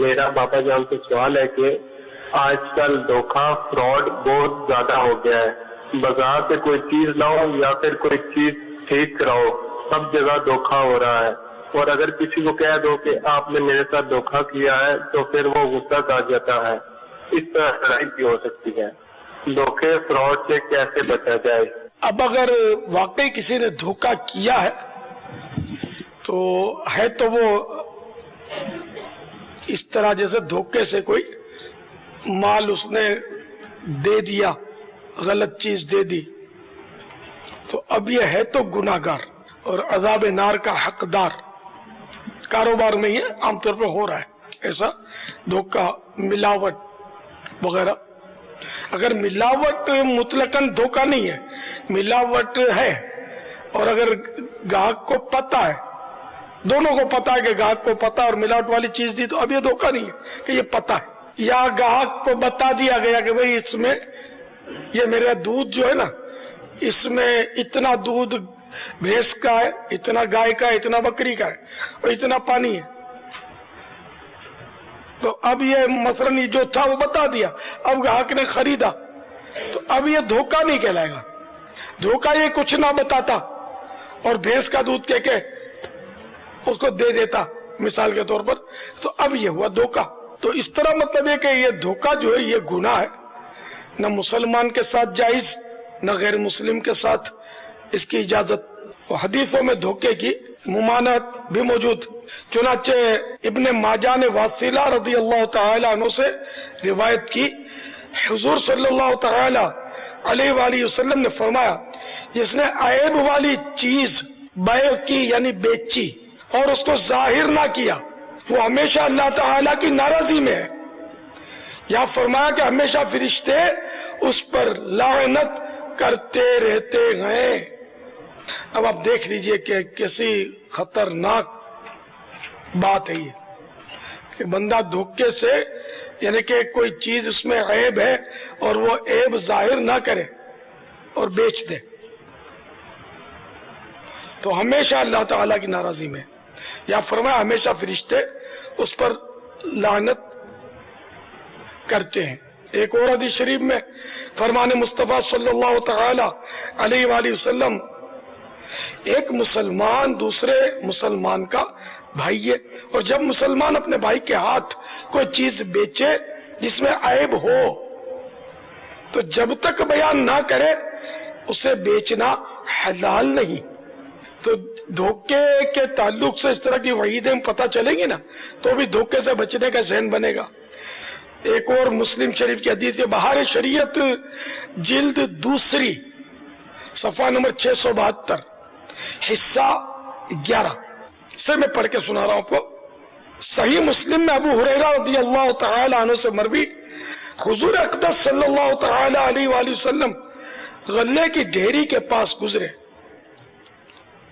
میرا باپا جان سے سوال ہے کہ آج کل دھوکہ فراڈ بہت زیادہ ہو گیا ہے، بازار سے کوئی چیز لاؤ یا پھر کوئی چیز ٹھیک کراؤ، سب جگہ دھوکہ ہو رہا ہے، اور اگر کسی کو کہہ دو کہ آپ نے میرے ساتھ دھوکہ کیا ہے تو پھر وہ غصہ کر جاتا ہے۔ اس طرح لڑائی بھی ہو سکتی ہے، دھوکے فراڈ سے کیسے بچا جائے؟ اب اگر واقعی کسی نے دھوکہ کیا ہے تو وہ اس طرح جیسے دھوکے سے کوئی مال اس نے دے دیا، غلط چیز دے دی، تو اب یہ ہے تو گناہگار اور عذاب نار کا حقدار۔ کاروبار میں یہ عام طور پہ ہو رہا ہے ایسا دھوکہ، ملاوٹ وغیرہ۔ اگر ملاوٹ مطلقاً دھوکہ نہیں ہے، ملاوٹ ہے، اور اگر گاہک کو پتہ ہے، دونوں کو پتہ ہے کہ گاہک کو پتہ اور ملاوٹ والی چیز دی، تو اب یہ دھوکہ نہیں ہے کہ یہ پتہ ہے، یا گاہک کو بتا دیا گیا کہ بھئی اس میں یہ میرا دودھ جو ہے نا، اس میں اتنا دودھ بھینس کا ہے، اتنا گائے کا ہے، اتنا بکری کا ہے، اور اتنا پانی ہے، تو اب یہ مثلاً جو تھا وہ بتا دیا، اب گاہک نے خریدا، تو اب یہ دھوکہ نہیں کہلائے گا۔ دھوکہ یہ کچھ نہ بتاتا اور بھینس کا دودھ کہہ کے اس کو دے دیتا مثال کے طور پر، تو اب یہ ہوا دھوکہ۔ تو اس طرح مطلب ہے کہ یہ دھوکہ جو ہے یہ گناہ ہے، نہ مسلمان کے ساتھ جائز نہ غیر مسلم کے ساتھ اس کی اجازت۔ حدیثوں میں دھوکے کی ممانعت بھی موجود، چنانچہ ابن ماجہ نے واصلہ رضی اللہ تعالی عنہ سے روایت کی، حضور صلی اللہ تعالی علیہ وآلہ وسلم نے فرمایا، جس نے عیب والی چیز بیع کی یعنی بیچی اور اس کو ظاہر نہ کیا، وہ ہمیشہ اللہ تعالی کی ناراضی میں ہے۔ یا فرمایا کہ ہمیشہ فرشتے اس پر لعنت کرتے رہتے ہیں۔ اب آپ دیکھ لیجئے کہ کیسی خطرناک بات ہے یہ کہ بندہ دھوکے سے، یعنی کہ کوئی چیز اس میں عیب ہے اور وہ عیب ظاہر نہ کرے اور بیچ دے، تو ہمیشہ اللہ تعالیٰ کی ناراضی میں۔ یا فرمایا ہمیشہ فرشتے اس پر لعنت کرتے ہیں۔ ایک اور حدیث شریف میں فرمان مصطفیٰ صلی اللہ تعالی علیہ وآلہ وسلم، ایک مسلمان دوسرے مسلمان کا بھائی ہے، اور جب مسلمان اپنے بھائی کے ہاتھ کوئی چیز بیچے جس میں عیب ہو تو جب تک بیان نہ کرے اسے بیچنا حلال نہیں۔ تو دھوکے کے تعلق سے اس طرح کی وعیدیں پتہ چلیں گی نا تو بھی دھوکے سے بچنے کا ذہن بنے گا۔ ایک اور مسلم شریف کی حدیث ہے، بہار شریعت جلد 2 صفحہ نمبر 672 حصہ 11 سے میں پڑھ کے سنا رہا ہوں آپ کو۔ صحیح مسلم میں ابو ہریرہ رضی اللہ تعالی عنہ سے مروی، حضور اقدس صلی اللہ تعالی علیہ وآلہ وسلم غلے کی ڈھیری کے پاس گزرے،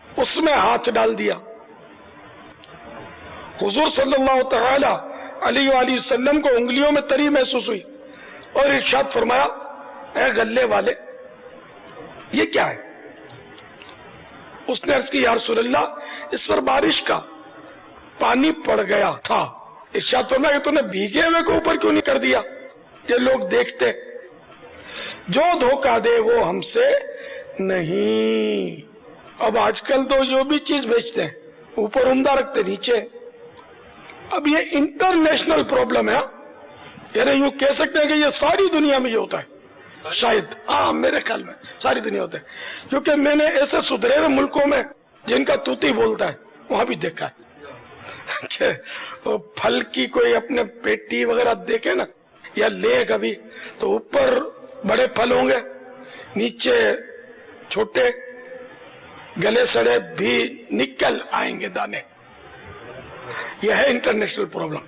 اس میں ہاتھ ڈال دیا۔ حضور صلی اللہ تعالی علیہ وآلہ وسلم کو انگلیوں میں تری محسوس ہوئی اور ارشاد فرمایا، اے غلے والے یہ کیا ہے؟ اس نے عرض کی، یا رسول اللہ اس پر بارش کا پانی پڑ گیا تھا۔ ارشاد فرمایا کہ تو نے بھیگے ہوئے کو اوپر کیوں نہیں کر دیا؟ یہ لوگ دیکھتے، جو دھوکہ دے وہ ہم سے نہیں۔ اب آج کل تو جو بھی چیز بیچتے ہیں اوپر عمدہ رکھتے نیچے۔ اب یہ انٹرنیشنل پرابلم ہے، یعنی یوں کہہ سکتے ہیں کہ یہ ساری دنیا میں یہ ہوتا ہے، شاید ہاں میرے خیال میں ساری دنیا ہوتا ہے، کیونکہ میں نے ایسے سدھرے ہوئے ملکوں میں جن کا طوطی بولتا ہے وہاں بھی دیکھا ہے کہ پھل کی کوئی اپنے پیٹی وغیرہ دیکھے نا یا لے کبھی تو اوپر بڑے پھل ہوں گے، نیچے چھوٹے گلے سڑے بھی نکل آئیں گے دانے۔ یہ ہے انٹرنیشنل پرابلم۔